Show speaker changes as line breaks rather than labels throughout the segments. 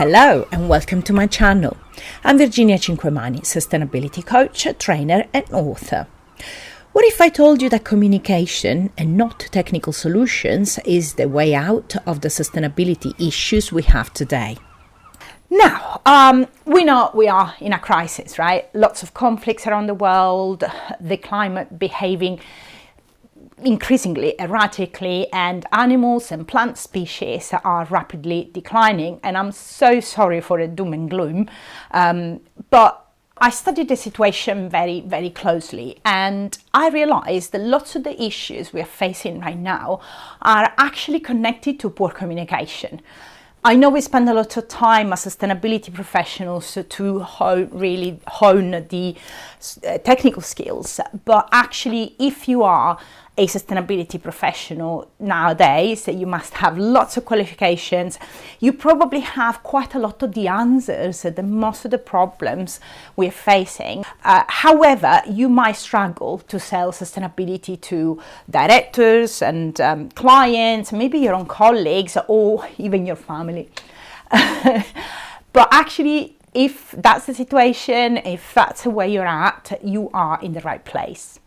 Hello and welcome to my channel. I'm Virginia Cinquemani, sustainability coach, trainer and author. What if I told you that communication and not technical solutions is the way out of the sustainability issues we have today? Now, we know we are in a crisis, right? Lots of conflicts around the world, the climate behaving increasingly erratically, and animals and plant species are rapidly declining. And I'm so sorry for the doom and gloom, but I studied the situation very, very closely, and I realized that lots of the issues we are facing right now are actually connected to poor communication. I know we spend a lot of time as sustainability professionals to really hone the technical skills, but actually if you are a sustainability professional nowadays, you must have lots of qualifications. You probably have quite a lot of the answers to most of the problems we're facing. However, you might struggle to sell sustainability to directors and clients, maybe your own colleagues or even your family. But actually, if that's the situation, if that's where you're at, you are in the right place.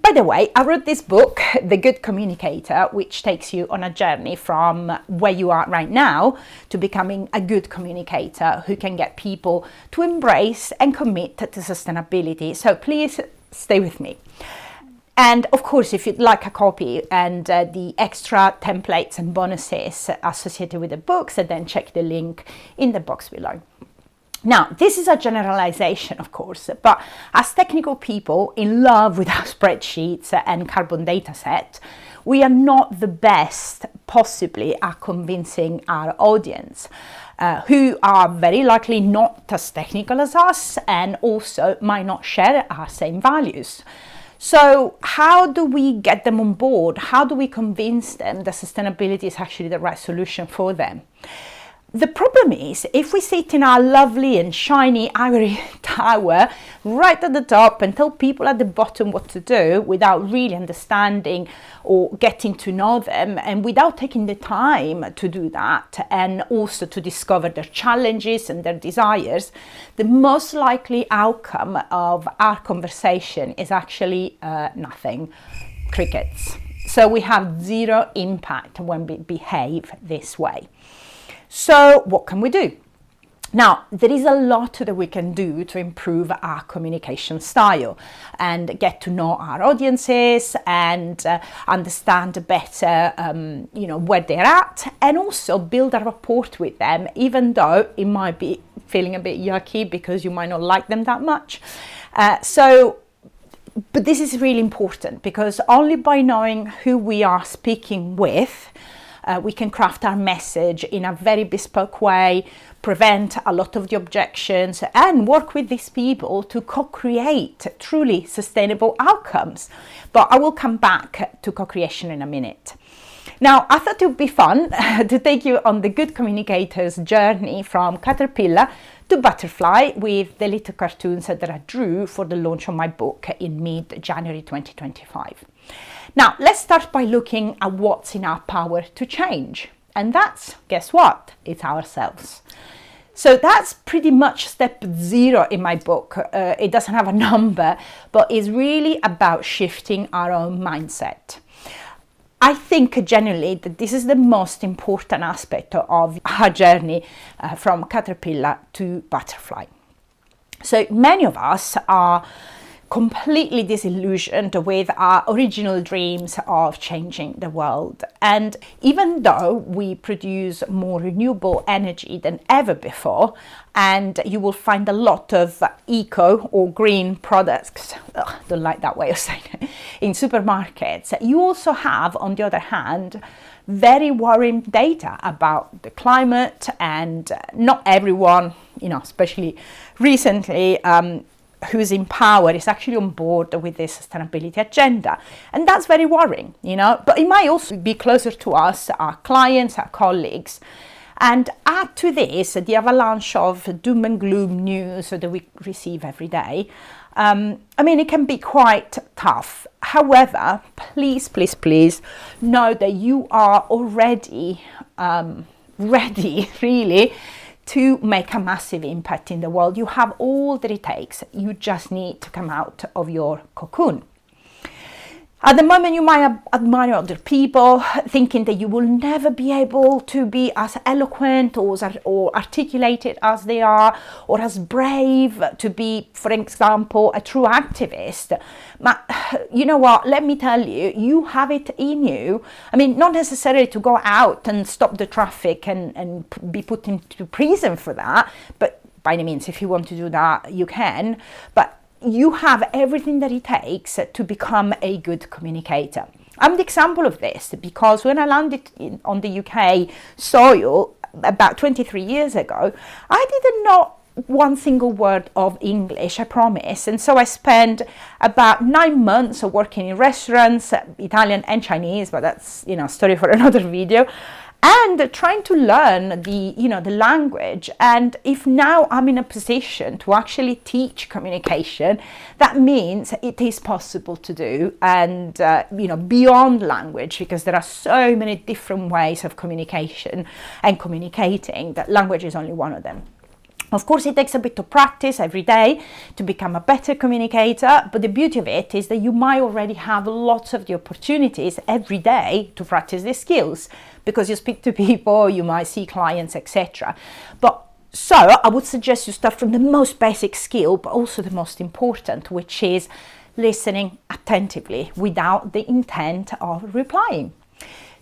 By the way, I wrote this book, The Good Communicator, which takes you on a journey from where you are right now to becoming a good communicator who can get people to embrace and commit to sustainability. So please stay with me. And of course, if you'd like a copy and the extra templates and bonuses associated with the books, then check the link in the box below. Now, this is a generalization, of course, but as technical people in love with our spreadsheets and carbon data set, we are not the best possibly at convincing our audience, who are very likely not as technical as us and also might not share our same values. So how do we get them on board? How do we convince them that sustainability is actually the right solution for them? The problem is, if we sit in our lovely and shiny ivory tower right at the top and tell people at the bottom what to do without really understanding or getting to know them, and without taking the time to do that and also to discover their challenges and their desires, the most likely outcome of our conversation is actually nothing, crickets. So we have zero impact when we behave this way. So what can we do? Now, there is a lot that we can do to improve our communication style and get to know our audiences and understand better, where they're at, and also build a rapport with them, even though it might be feeling a bit yucky because you might not like them that much. But this is really important, because only by knowing who we are speaking with, we can craft our message in a very bespoke way, prevent a lot of the objections, and work with these people to co-create truly sustainable outcomes. But I will come back to co-creation in a minute. Now, I thought it would be fun to take you on the Good Communicator's journey from caterpillar to butterfly with the little cartoons that I drew for the launch of my book in mid-January 2025. Now, let's start by looking at what's in our power to change. And that's, guess what? It's ourselves. So that's pretty much step 0 in my book. It doesn't have a number, but it's really about shifting our own mindset. I think generally that this is the most important aspect of our journey from caterpillar to butterfly. So many of us are completely disillusioned with our original dreams of changing the world. And even though we produce more renewable energy than ever before, and you will find a lot of eco or green products, don't like that way of saying it, in supermarkets, you also have, on the other hand, very worrying data about the climate, and not everyone, especially recently, who's in power is actually on board with this sustainability agenda. And that's very worrying, but it might also be closer to us, our clients, our colleagues. And add to this the avalanche of doom and gloom news that we receive every day. It can be quite tough. However, please know that you are already ready, really, to make a massive impact in the world. You have all that it takes. You just need to come out of your cocoon. At the moment, you might admire other people, thinking that you will never be able to be as eloquent or articulated as they are, or as brave to be, for example, a true activist. But you know what? Let me tell you, you have it in you. I mean, not necessarily to go out and stop the traffic and be put into prison for that, but by any means, if you want to do that, you can. But you have everything that it takes to become a good communicator. I'm the example of this because when I landed on the UK soil about 23 years ago, I didn't know one single word of English, I promise. And so I spent about 9 months working in restaurants, Italian and Chinese, but that's, a story for another video. And trying to learn the language. And if now I'm in a position to actually teach communication, that means it is possible to do. And, beyond language, because there are so many different ways of communication and communicating, that language is only one of them. Of course, it takes a bit of practice every day to become a better communicator, but the beauty of it is that you might already have lots of the opportunities every day to practice these skills, because you speak to people, you might see clients, etc. So I would suggest you start from the most basic skill, but also the most important, which is listening attentively without the intent of replying.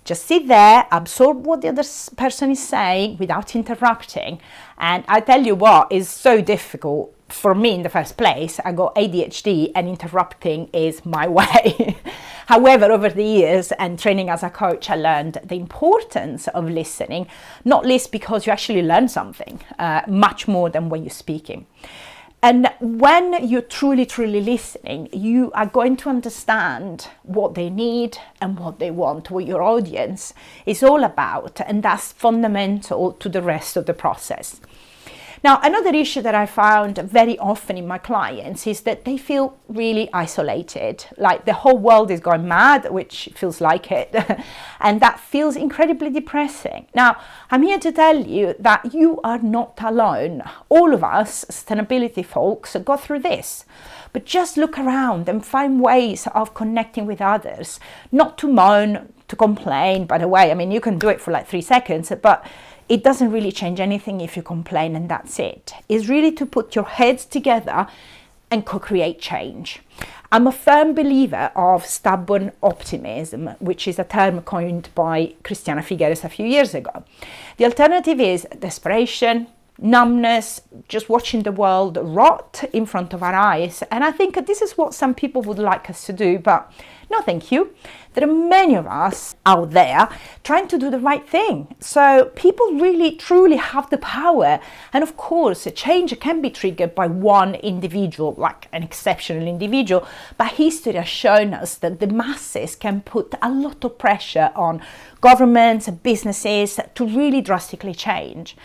Just sit there, absorb what the other person is saying without interrupting. And I tell you what is so difficult for me in the first place. I got ADHD and interrupting is my way. However, over the years and training as a coach, I learned the importance of listening, not least because you actually learn something much more than when you're speaking. And when you're truly, truly listening, you are going to understand what they need and what they want, what your audience is all about. And that's fundamental to the rest of the process. Now, another issue that I found very often in my clients is that they feel really isolated, like the whole world is going mad, which feels like it, and that feels incredibly depressing. Now, I'm here to tell you that you are not alone. All of us, sustainability folks, go through this. But just look around and find ways of connecting with others, not to moan, to complain. By the way, I mean, you can do it for like 3 seconds, but it doesn't really change anything if you complain and that's it. It's really to put your heads together and co-create change. I'm a firm believer of stubborn optimism, which is a term coined by Christiana Figueres a few years ago. The alternative is desperation, numbness, just watching the world rot in front of our eyes. And I think this is what some people would like us to do, but no thank you. There are many of us out there trying to do the right thing. So people really, truly have the power. And of course, a change can be triggered by one individual, like an exceptional individual. But history has shown us that the masses can put a lot of pressure on governments and businesses to really drastically change.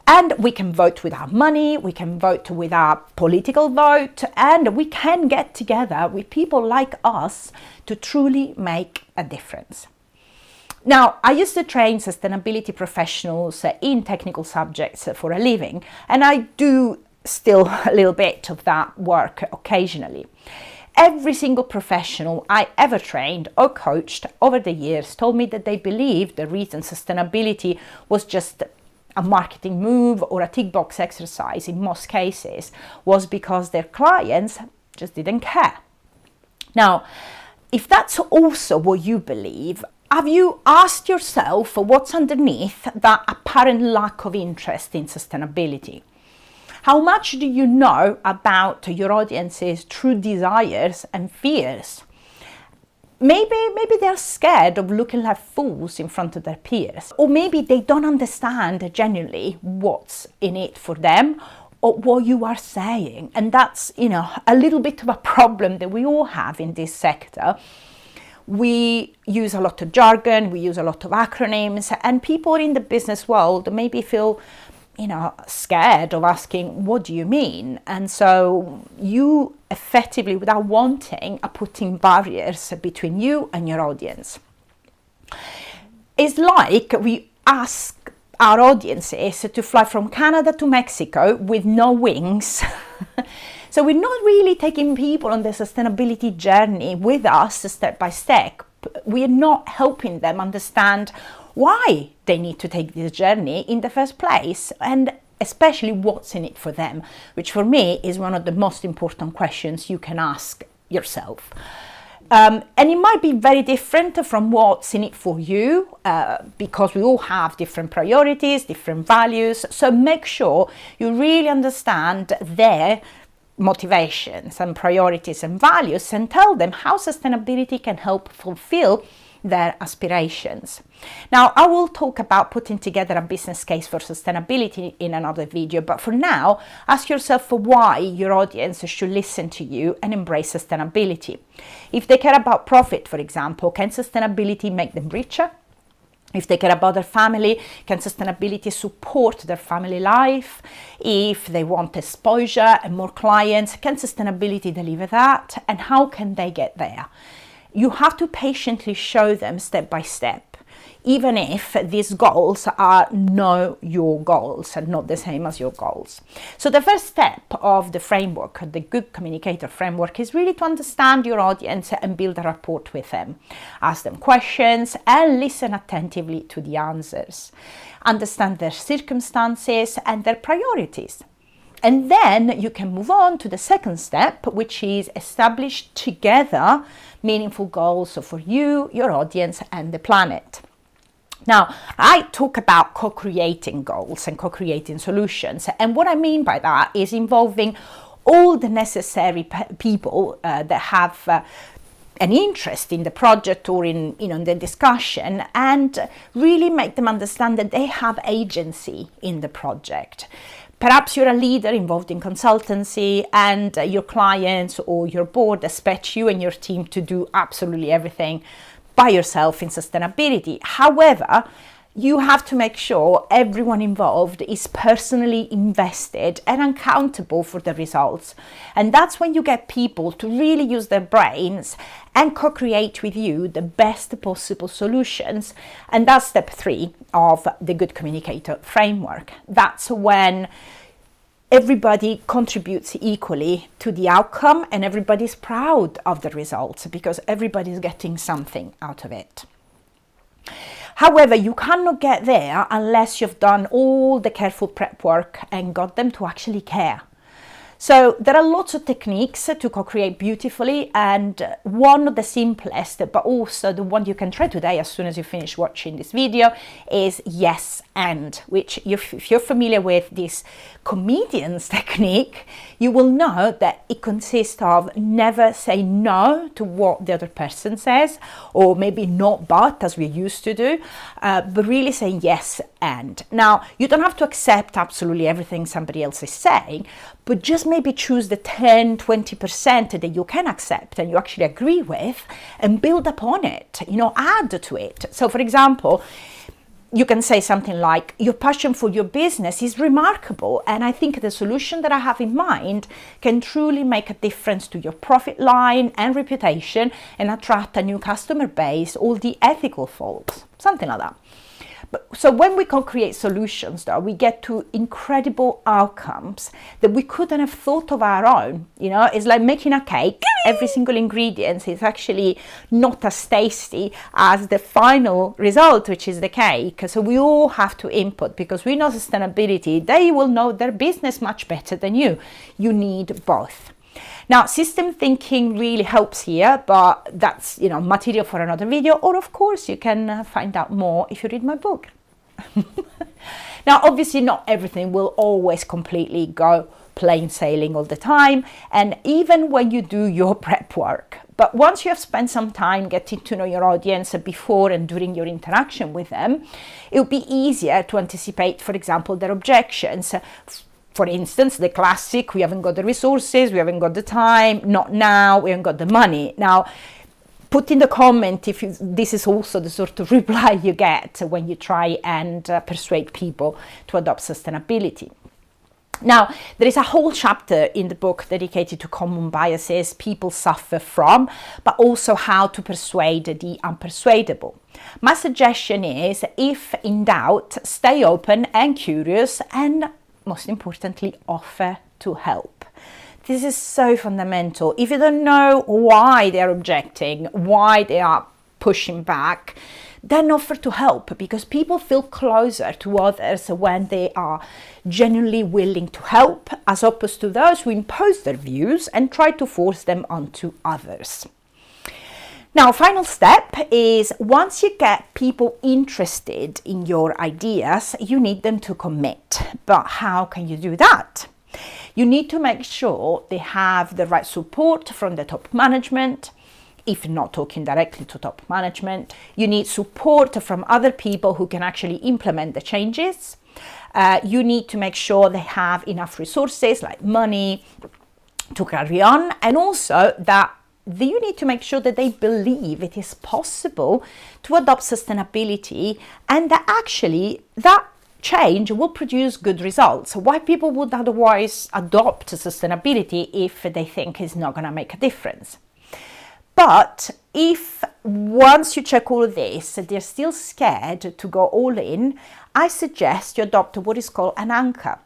And we can vote with our money, we can vote with our political vote, and we can get together with people like us to truly make a difference. Now, I used to train sustainability professionals in technical subjects for a living, and I do still a little bit of that work occasionally. Every single professional I ever trained or coached over the years told me that they believed the reason sustainability was just a marketing move or a tick box exercise in most cases was because their clients just didn't care. Now, if that's also what you believe, have you asked yourself what's underneath that apparent lack of interest in sustainability? How much do you know about your audience's true desires and fears? Maybe they're scared of looking like fools in front of their peers. Or maybe they don't understand genuinely what's in it for them or what you are saying. And that's, a little bit of a problem that we all have in this sector. We use a lot of jargon, we use a lot of acronyms, and people in the business world maybe feel scared of asking, what do you mean? And so you effectively, without wanting, are putting barriers between you and your audience. It's like we ask our audiences to fly from Canada to Mexico with no wings. So we're not really taking people on the sustainability journey with us step by step. We're not helping them understand why they need to take this journey in the first place, and especially what's in it for them, which for me is one of the most important questions you can ask yourself. And it might be very different from what's in it for you, because we all have different priorities, different values. So make sure you really understand their motivations and priorities and values, and tell them how sustainability can help fulfill their aspirations. Now, I will talk about putting together a business case for sustainability in another video, but for now, ask yourself for why your audience should listen to you and embrace sustainability. If they care about profit, for example, can sustainability make them richer? If they care about their family, can sustainability support their family life? If they want exposure and more clients, can sustainability deliver that? And how can they get there? You have to patiently show them step by step, even if these goals are not your goals and not the same as your goals. So the first step of the framework, the Good Communicator Framework, is really to understand your audience and build a rapport with them. Ask them questions and listen attentively to the answers. Understand their circumstances and their priorities. And then you can move on to the second step, which is establish together meaningful goals for you, your audience, and the planet. Now, I talk about co-creating goals and co-creating solutions. And what I mean by that is involving all the necessary people that have an interest in the project or in the discussion, and really make them understand that they have agency in the project. Perhaps you're a leader involved in consultancy, and your clients or your board expect you and your team to do absolutely everything by yourself in sustainability. However, you have to make sure everyone involved is personally invested and accountable for the results. And that's when you get people to really use their brains and co-create with you the best possible solutions. And that's step 3 of the Good Communicator Framework. That's when everybody contributes equally to the outcome and everybody's proud of the results, because everybody's getting something out of it. However, you cannot get there unless you've done all the careful prep work and got them to actually care. So there are lots of techniques to co-create beautifully, and one of the simplest, but also the one you can try today as soon as you finish watching this video, is yes and, which if you're familiar with this comedian's technique, you will know that it consists of never say no to what the other person says, or maybe not but, as we used to do, but really saying yes and. Now, you don't have to accept absolutely everything somebody else is saying, but just maybe choose the 10-20% that you can accept and you actually agree with, and build upon it, add to it. So for example, you can say something like, your passion for your business is remarkable, and I think the solution that I have in mind can truly make a difference to your profit line and reputation and attract a new customer base, all the ethical folks, something like that. So when we co-create solutions, though, we get to incredible outcomes that we couldn't have thought of our own. It's like making a cake. Every single ingredient is actually not as tasty as the final result, which is the cake. So we all have to input, because we know sustainability. They will know their business much better than you. You need both. Now, system thinking really helps here, but that's, material for another video, or of course you can find out more if you read my book. Now, obviously not everything will always completely go plain sailing all the time, and even when you do your prep work. But once you have spent some time getting to know your audience before and during your interaction with them, it will be easier to anticipate, for example, their objections. For instance, the classic, we haven't got the resources, we haven't got the time, not now, we haven't got the money. Now, put in the comment if this is also the sort of reply you get when you try and persuade people to adopt sustainability. Now, there is a whole chapter in the book dedicated to common biases people suffer from, but also how to persuade the unpersuadable. My suggestion is, if in doubt, stay open and curious, and most importantly, offer to help. This is so fundamental. If you don't know why they're objecting, why they are pushing back, then offer to help, because people feel closer to others when they are genuinely willing to help, as opposed to those who impose their views and try to force them onto others. Now, final step is, once you get people interested in your ideas, you need them to commit. But how can you do that? You need to make sure they have the right support from the top management. If not talking directly to top management, you need support from other people who can actually implement the changes. You need to make sure they have enough resources like money to carry on, and also that you need to make sure that they believe it is possible to adopt sustainability, and that actually that change will produce good results. Why people would otherwise adopt sustainability if they think it's not going to make a difference? But if once you check all of this, they're still scared to go all in, I suggest you adopt what is called an anchor,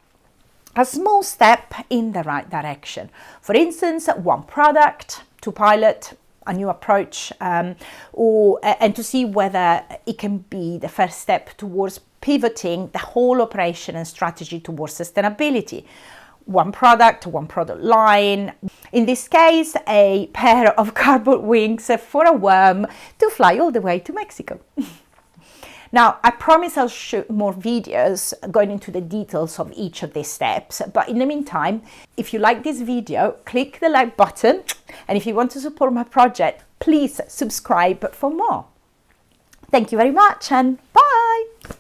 a small step in the right direction. For instance, one product to pilot a new approach, and to see whether it can be the first step towards pivoting the whole operation and strategy towards sustainability. One product line. In this case, a pair of cardboard wings for a worm to fly all the way to Mexico. Now, I promise I'll shoot more videos going into the details of each of these steps. But in the meantime, if you like this video, click the like button. And if you want to support my project, please subscribe for more. Thank you very much, and bye.